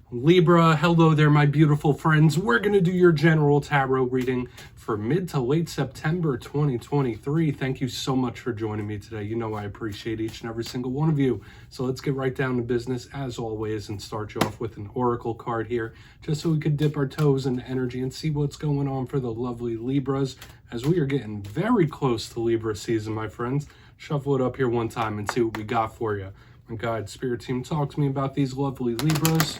Libra, hello there, my beautiful friends. We're going to do your general tarot reading for mid to late September 2023. Thank you so much for joining me today. You know I appreciate each and every single one of you. So let's get right down to business as always and start you off with an oracle card here, just so we could dip our toes in energy and see what's going on for the lovely Libras, as we are getting very close to Libra season, my friends. Shuffle it up here one time and see what we got for you. My guide spirit team, talk to me about these lovely Libras.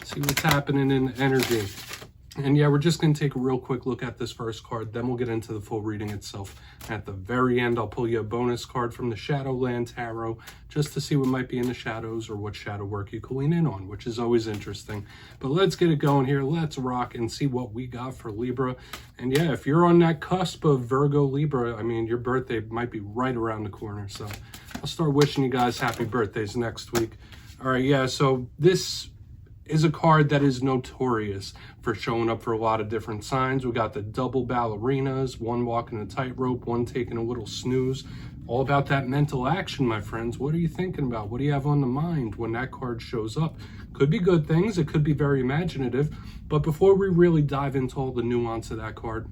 See what's happening in energy. And yeah, we're just going to take a real quick look at this first card, then we'll get into the full reading itself. At the very end, I'll pull you a bonus card from the Shadowland Tarot, just to see what might be in the shadows or what shadow work you can lean in on, which is always interesting. But let's get it going here. Let's rock and see what we got for Libra. And yeah, if you're on that cusp of Virgo Libra, I mean, your birthday might be right around the corner. So I'll start wishing you guys happy birthdays next week. All right, yeah, so this is a card that is notorious for showing up for a lot of different signs. We got the double ballerinas, one walking a tightrope, one taking a little snooze. All about that mental action, my friends. What are you thinking about? What do you have on the mind when that card shows up? Could be good things. It could be very imaginative. But before we really dive into all the nuance of that card,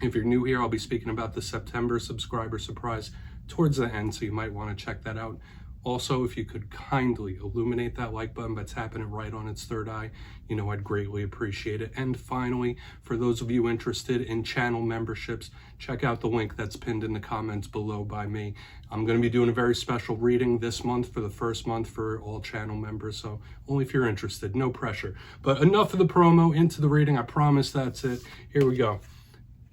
if you're new here, I'll be speaking about the September subscriber surprise towards the end, so you might want to check that out. Also, if you could kindly illuminate that like button by tapping it right on its third eye, you know I'd greatly appreciate it. And finally, for those of you interested in channel memberships, check out the link that's pinned in the comments below by me. I'm going to be doing a very special reading this month for the first month for all channel members, so only if you're interested, no pressure. But enough of the promo, into the reading. I promise that's it. Here we go.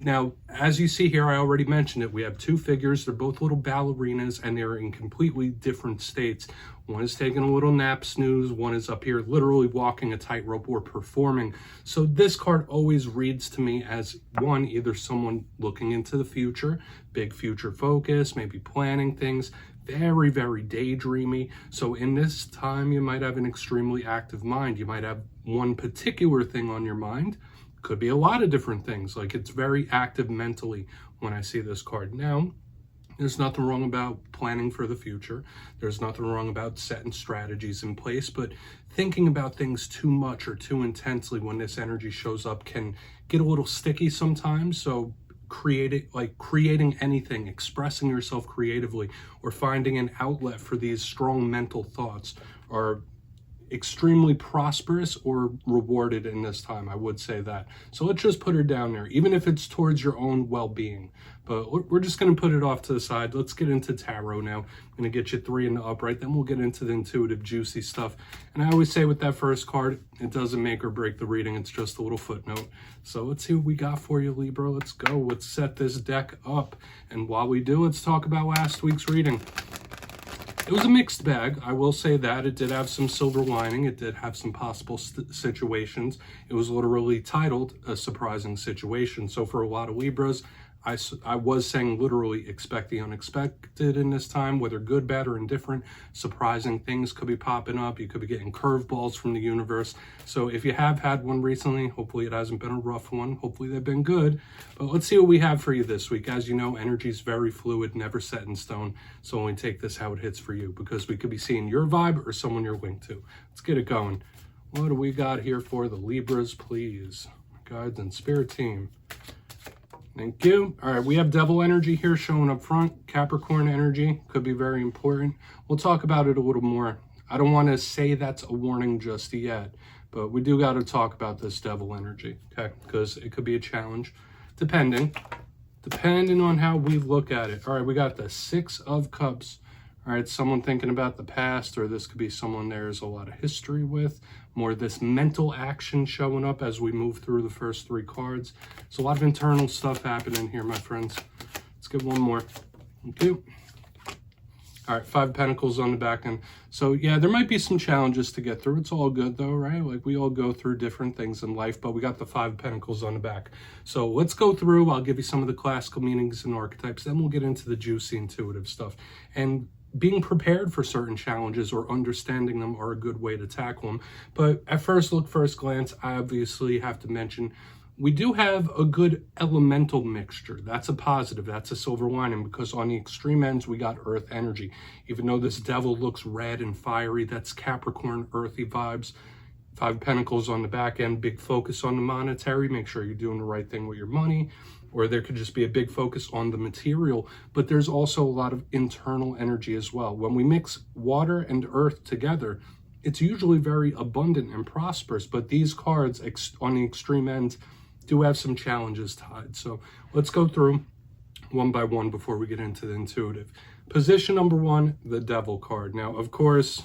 Now, as you see here, I already mentioned it. We have two figures. They're both little ballerinas, and they're in completely different states. One is taking a little nap snooze. One is up here literally walking a tightrope or performing. So this card always reads to me as, one, either someone looking into the future, big future focus, maybe planning things, very, very daydreamy. So in this time, you might have an extremely active mind. You might have one particular thing on your mind. Could be a lot of different things. Like, it's very active mentally when I see this card. Now, there's nothing wrong about planning for the future. There's nothing wrong about setting strategies in place, but thinking about things too much or too intensely when this energy shows up can get a little sticky sometimes. So creating anything, expressing yourself creatively, or finding an outlet for these strong mental thoughts are extremely prosperous or rewarded in this time. I would say that. So let's just put her down there, even if it's towards your own well-being. But we're just going to put it off to the side. Let's get into tarot now. I'm going to get you 3 in the upright, then we'll get into the intuitive, juicy stuff. And I always say with that first card, it doesn't make or break the reading. It's just a little footnote. So let's see what we got for you, Libra. Let's go. Let's set this deck up. And while we do, let's talk about last week's reading. It was a mixed bag, I will say that. It did have some silver lining. It did have some possible situations. It was literally titled A Surprising Situation. So for a lot of Libras, I was saying literally expect the unexpected in this time, whether good, bad, or indifferent. Surprising things could be popping up. You could be getting curveballs from the universe. So if you have had one recently, hopefully it hasn't been a rough one. Hopefully they've been good. But let's see what we have for you this week. As you know, energy is very fluid, never set in stone. So only take this how it hits for you, because we could be seeing your vibe or someone you're linked to. Let's get it going. What do we got here for the Libras, please? Guides and spirit team. Thank you. All right, we have devil energy here showing up front. Capricorn energy could be very important. We'll talk about it a little more. I don't want to say that's a warning just yet, but we do got to talk about this devil energy, okay? Because it could be a challenge, depending on how we look at it. All right, we got the 6 of Cups. All right, someone thinking about the past, or this could be someone there's a lot of history with. More this mental action showing up as we move through the first 3 cards. There's a lot of internal stuff happening here, my friends. Let's get one more. Thank you. All right, 5 Pentacles on the back end. So yeah, there might be some challenges to get through. It's all good though, right? Like, we all go through different things in life, but we got the 5 Pentacles on the back. So let's go through. I'll give you some of the classical meanings and archetypes. Then we'll get into the juicy intuitive stuff. And being prepared for certain challenges or understanding them are a good way to tackle them. But at first look, first glance, I obviously have to mention we do have a good elemental mixture. That's a positive. That's a silver lining, because on the extreme ends, we got earth energy. Even though this devil looks red and fiery, that's Capricorn, earthy vibes. Five of Pentacles on the back end, big focus on the monetary, make sure you're doing the right thing with your money. Or there could just be a big focus on the material, but there's also a lot of internal energy as well. When we mix water and earth together, it's usually very abundant and prosperous, but these cards on the extreme end do have some challenges tied. So let's go through one by one before we get into the intuitive. Position number one, the Devil card. Now, of course,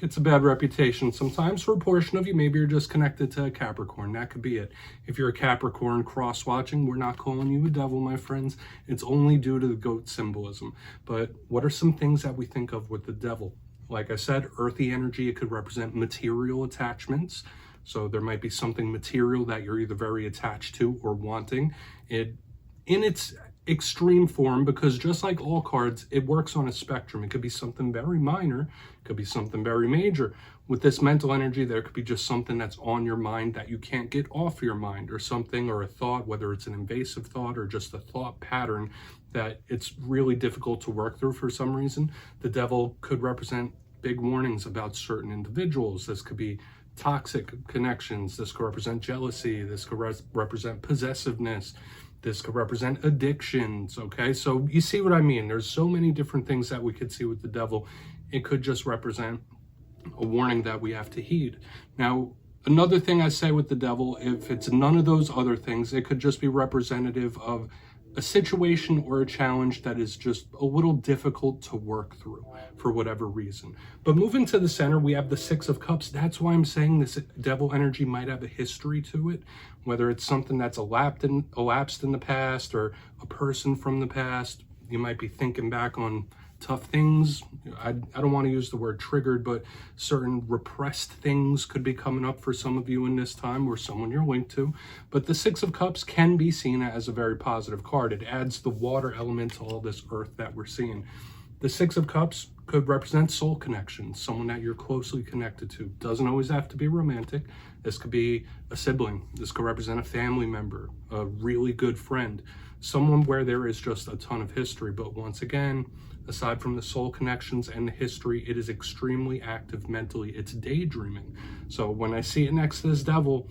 it's a bad reputation sometimes for a portion of you. Maybe you're just connected to a Capricorn. That could be it. If you're a Capricorn cross-watching, we're not calling you a devil, my friends. It's only due to the goat symbolism. But what are some things that we think of with the devil? Like I said, earthy energy, it could represent material attachments. So there might be something material that you're either very attached to or wanting. In its extreme form, because just like all cards, it works on a spectrum. It could be something very minor, it could be something very major. With this mental energy, there could be just something that's on your mind that you can't get off your mind, or something, or a thought, whether it's an invasive thought or just a thought pattern that it's really difficult to work through for some reason. The Devil could represent big warnings about certain individuals. This could be toxic connections. This could represent jealousy. This could represent possessiveness. This could represent addictions, okay? So you see what I mean? There's so many different things that we could see with the Devil. It could just represent a warning that we have to heed. Now, another thing I say with the Devil, if it's none of those other things, it could just be representative of a situation or a challenge that is just a little difficult to work through for whatever reason. But moving to the center, we have the Six of Cups. That's why I'm saying this Devil energy might have a history to it, whether it's something that's elapsed in the past or a person from the past. You might be thinking back on tough things. I don't want to use the word triggered, but certain repressed things could be coming up for some of you in this time, or someone you're linked to. But the Six of Cups can be seen as a very positive card. It adds the water element to all this earth that we're seeing. The Six of Cups could represent soul connections, someone that you're closely connected to. Doesn't always have to be romantic. This could be a sibling. This could represent a family member, a really good friend, someone where there is just a ton of history. But once again, aside from the soul connections and the history, it is extremely active mentally. It's daydreaming. So when I see it next to this Devil,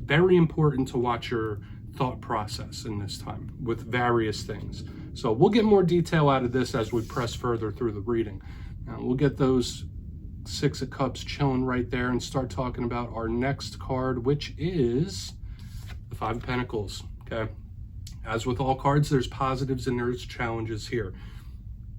very important to watch your thought process in this time with various things. So we'll get more detail out of this as we press further through the reading. Now we'll get those Six of Cups chilling right there and start talking about our next card, which is the Five of Pentacles. Okay. As with all cards, there's positives and there's challenges here.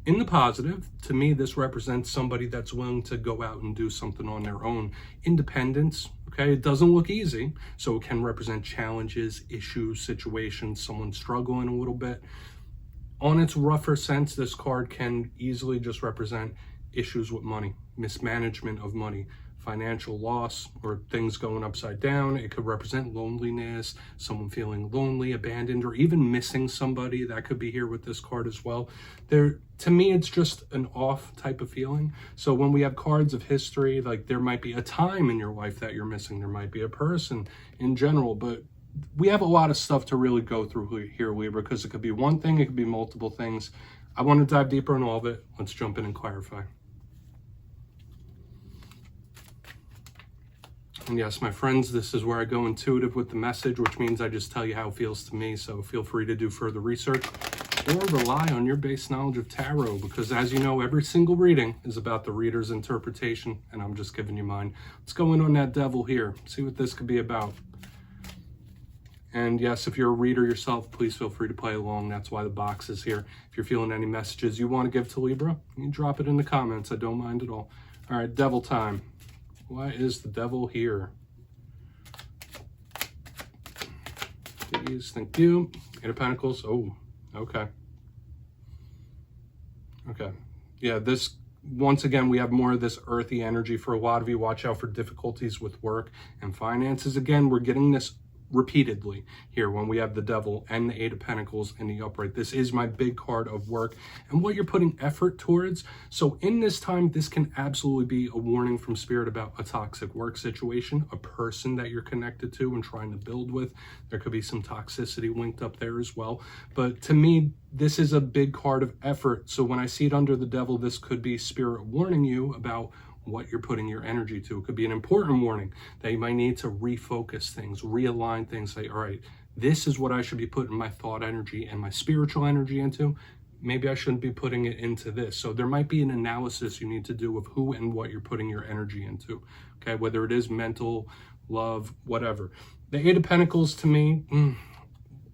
In the positive, to me, this represents somebody that's willing to go out and do something on their own. Independence, okay? It doesn't look easy, so it can represent challenges, issues, situations, someone struggling a little bit. On its rougher sense, this card can easily just represent issues with money, mismanagement of money, financial loss, or things going upside down. It could represent loneliness, someone feeling lonely, abandoned, or even missing somebody. That could be here with this card as well. To me, it's just an off type of feeling. So when we have cards of history, like there might be a time in your life that you're missing. There might be a person in general, but we have a lot of stuff to really go through here, Libra, because it could be one thing, it could be multiple things. I want to dive deeper in all of it. Let's jump in and clarify. And yes, my friends, this is where I go intuitive with the message, which means I just tell you how it feels to me. So feel free to do further research or rely on your base knowledge of tarot, because as you know, every single reading is about the reader's interpretation, and I'm just giving you mine. Let's go in on that Devil here, see what this could be about. And yes, if you're a reader yourself, please feel free to play along. That's why the box is here. If you're feeling any messages you want to give to Libra, you can drop it in the comments. I don't mind at all. All right, Devil time. Why is the Devil here? Please, thank you. Eight of Pentacles. Oh, okay. Okay. Yeah, this, once again, we have more of this earthy energy for a lot of you. Watch out for difficulties with work and finances. Again, we're getting this repeatedly here when we have the Devil and the Eight of Pentacles in the upright. This is my big card of work and what you're putting effort towards. So in this time, this can absolutely be a warning from Spirit about a toxic work situation, a person that you're connected to and trying to build with. There could be some toxicity linked up there as well. But to me, this is a big card of effort. So when I see it under the Devil, this could be Spirit warning you about what you're putting your energy to. It could be an important warning that you might need to refocus things, realign things, say, all right, this is what I should be putting my thought energy and my spiritual energy into. Maybe I shouldn't be putting it into this. So there might be an analysis you need to do of who and what you're putting your energy into, okay? Whether it is mental, love, whatever. The Eight of Pentacles to me,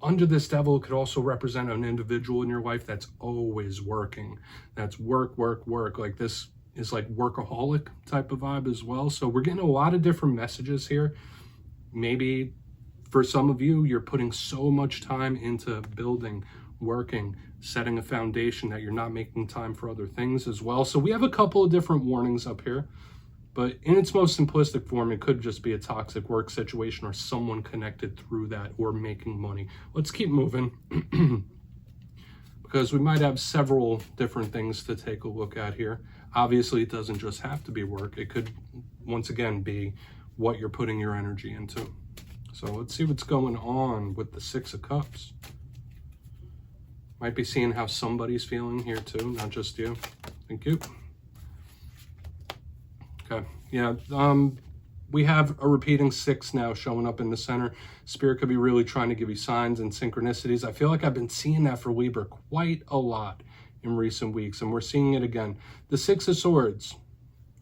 under this devil, could also represent an individual in your life that's always working. That's work, work, work. Like this is like workaholic type of vibe as well. So we're getting a lot of different messages here. Maybe for some of you, you're putting so much time into building, working, setting a foundation that you're not making time for other things as well. So we have a couple of different warnings up here. But in its most simplistic form, it could just be a toxic work situation or someone connected through that or making money. Let's keep moving because we might have several different things to take a look at here. Obviously, it doesn't just have to be work. It could, once again, be what you're putting your energy into. So let's see what's going on with the Six of Cups. Might be seeing how somebody's feeling here too, not just you. Thank you. Okay, yeah, we have a repeating 6 now showing up in the center. Spirit could be really trying to give you signs and synchronicities. I feel like I've been seeing that for Libra quite a lot in recent weeks, and we're seeing it again. The 6 of Swords,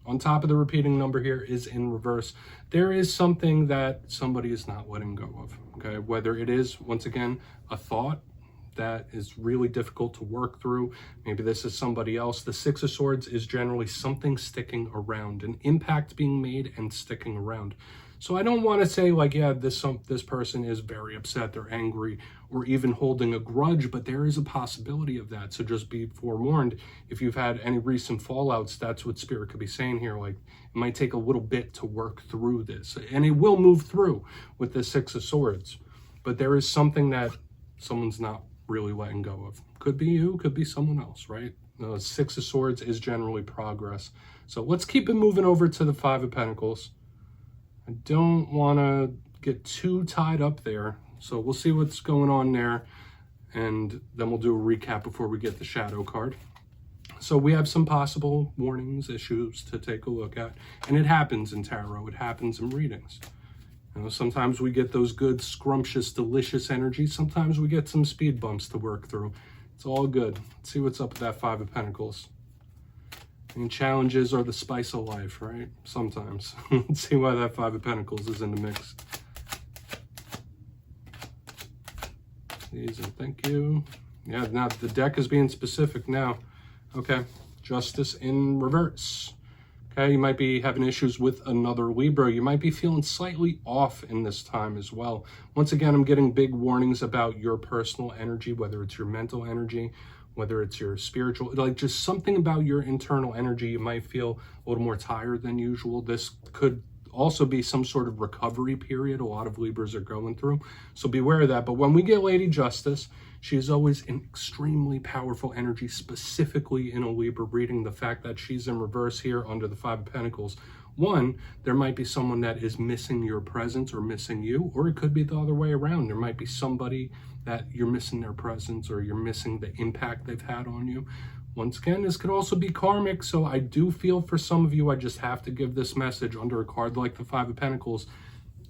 on top of the repeating number here, is in reverse. There is something that somebody is not letting go of, okay? Whether it is, once again, a thought that is really difficult to work through. Maybe this is somebody else. The 6 of Swords is generally something sticking around, an impact being made and sticking around. So I don't want to say like, yeah, this person is very upset, they're angry, or even holding a grudge, but there is a possibility of that. So just be forewarned. If you've had any recent fallouts, that's what Spirit could be saying here. Like, it might take a little bit to work through this, and it will move through with the 6 of Swords. But there is something that someone's not really letting go of. Could be you, could be someone else, right? The 6 of Swords is generally progress. So let's keep it moving over to the 5 of Pentacles. I don't want to get too tied up there. So we'll see what's going on there. And then we'll do a recap before we get the shadow card. So we have some possible warnings, issues to take a look at. And it happens in tarot. It happens in readings. You know, sometimes we get those good, scrumptious, delicious energies. Sometimes we get some speed bumps to work through. It's all good. Let's see what's up with that 5 of Pentacles. And challenges are the spice of life, right? Sometimes. Let's see why that 5 of Pentacles is in the mix. Please and thank you. Yeah, now the deck is being specific now. Okay, Justice in reverse. Okay, you might be having issues with another Libra. You might be feeling slightly off in this time as well. Once again, I'm getting big warnings about your personal energy, whether it's your mental energy, whether it's your spiritual, like just something about your internal energy. You might feel a little more tired than usual. This could also be some sort of recovery period a lot of Libras are going through. So beware of that. But when we get Lady Justice, she is always an extremely powerful energy, specifically in a Libra reading. The fact that she's in reverse here under the 5 of Pentacles. One, there might be someone that is missing your presence or missing you, or it could be the other way around. There might be somebody that you're missing their presence or you're missing the impact they've had on you. Once again, this could also be karmic, so I do feel for some of you, I just have to give this message under a card like the 5 of Pentacles.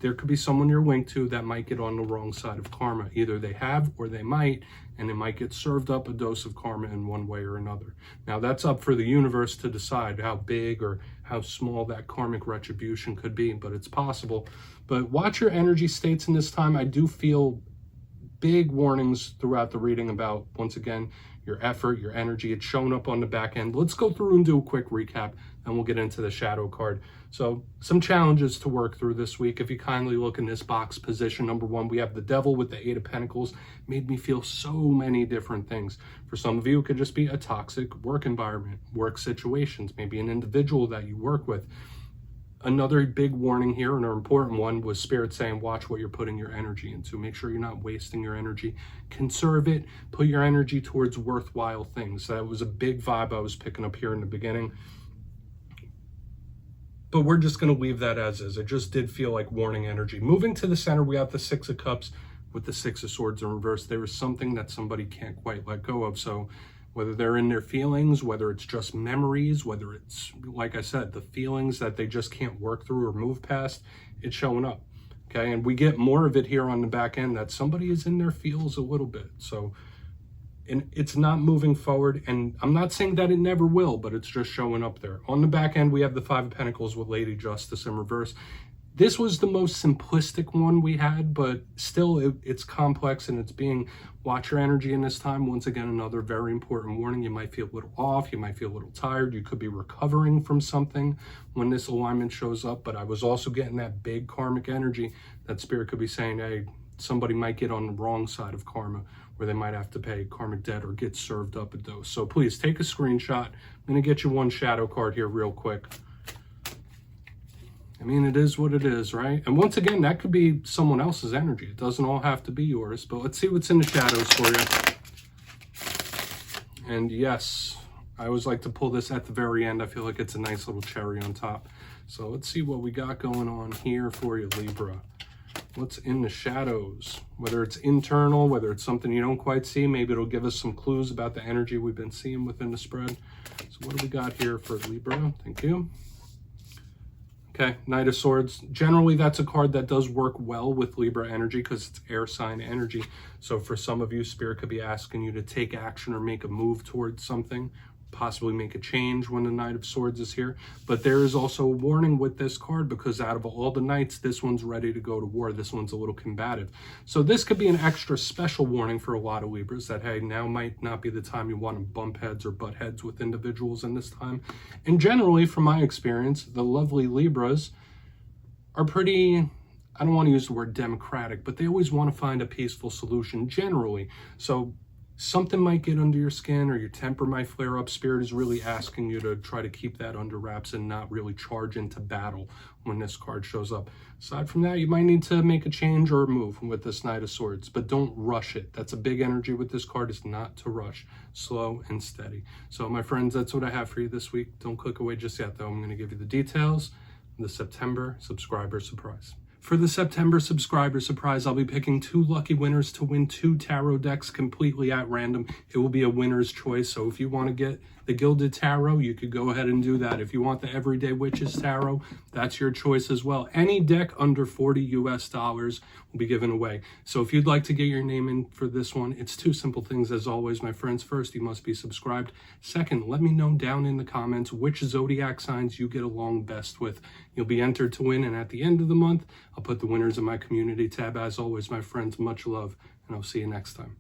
There could be someone you're linked to that might get on the wrong side of karma. Either they have or they might, and they might get served up a dose of karma in one way or another. Now, that's up for the universe to decide how big or how small that karmic retribution could be, but it's possible. But watch your energy states in this time. I do feel big warnings throughout the reading about, once again, your effort, your energy. It's showing up on the back end. Let's go through and do a quick recap, and we'll get into the shadow card. So some challenges to work through this week. If you kindly look in this box position, number 1, we have the Devil with the 8 of Pentacles. Made me feel so many different things. For some of you, it could just be a toxic work environment, work situations, maybe an individual that you work with. Another big warning here, and an important one, was Spirit saying, watch what you're putting your energy into. Make sure you're not wasting your energy. Conserve it. Put your energy towards worthwhile things. That was a big vibe I was picking up here in the beginning. But we're just going to leave that as is. It just did feel like warning energy. Moving to the center, we have the 6 of Cups with the 6 of Swords in reverse. There is something that somebody can't quite let go of. So whether they're in their feelings, whether it's just memories, whether it's, like I said, the feelings that they just can't work through or move past, it's showing up. Okay, and we get more of it here on the back end, that somebody is in their feels a little bit. So, and it's not moving forward, and I'm not saying that it never will, but it's just showing up there. On the back end, we have the Five of Pentacles with Lady Justice in reverse. This was the most simplistic one we had, but still it's complex, and it's being, watch your energy in this time. Once again, another very important warning. You might feel a little off. You might feel a little tired. You could be recovering from something when this alignment shows up. But I was also getting that big karmic energy that Spirit could be saying, hey, somebody might get on the wrong side of karma, where they might have to pay karmic debt or get served up a dose. So please take a screenshot. I'm going to get you one shadow card here real quick. I mean, it is what it is, right? And once again, that could be someone else's energy. It doesn't all have to be yours, but let's see what's in the shadows for you. And yes, I always like to pull this at the very end. I feel like it's a nice little cherry on top. So let's see what we got going on here for you, Libra. What's in the shadows? Whether it's internal, whether it's something you don't quite see, maybe it'll give us some clues about the energy we've been seeing within the spread. So what do we got here for Libra? Thank you. Okay, Knight of Swords. Generally, that's a card that does work well with Libra energy because it's air sign energy. So for some of you, Spirit could be asking you to take action or make a move towards something, possibly make a change when the Knight of Swords is here. But there is also a warning with this card, because out of all the knights, this one's ready to go to war. This one's a little combative. So this could be an extra special warning for a lot of Libras that, hey, now might not be the time you want to bump heads or butt heads with individuals in this time. And generally, from my experience, the lovely Libras are pretty, I don't want to use the word democratic, but they always want to find a peaceful solution generally. So something might get under your skin, or your temper might flare up. Spirit is really asking you to try to keep that under wraps and not really charge into battle when this card shows up. Aside from that, you might need to make a change or a move with this Knight of Swords, but don't rush it. That's a big energy with this card, is not to rush. Slow and steady. So my friends, that's what I have for you this week. Don't click away just yet, though. I'm going to give you the details of the September subscriber surprise. For the September subscriber surprise, I'll be picking 2 lucky winners to win 2 tarot decks completely at random. It will be a winner's choice, so if you want to get the Gilded Tarot, you could go ahead and do that. If you want the Everyday Witches Tarot, that's your choice as well. Any deck under $40 US will be given away. So if you'd like to get your name in for this one, it's 2 simple things as always, my friends. First, you must be subscribed. Second, let me know down in the comments which zodiac signs you get along best with. You'll be entered to win, and at the end of the month, I'll put the winners in my community tab. As always, my friends, much love, and I'll see you next time.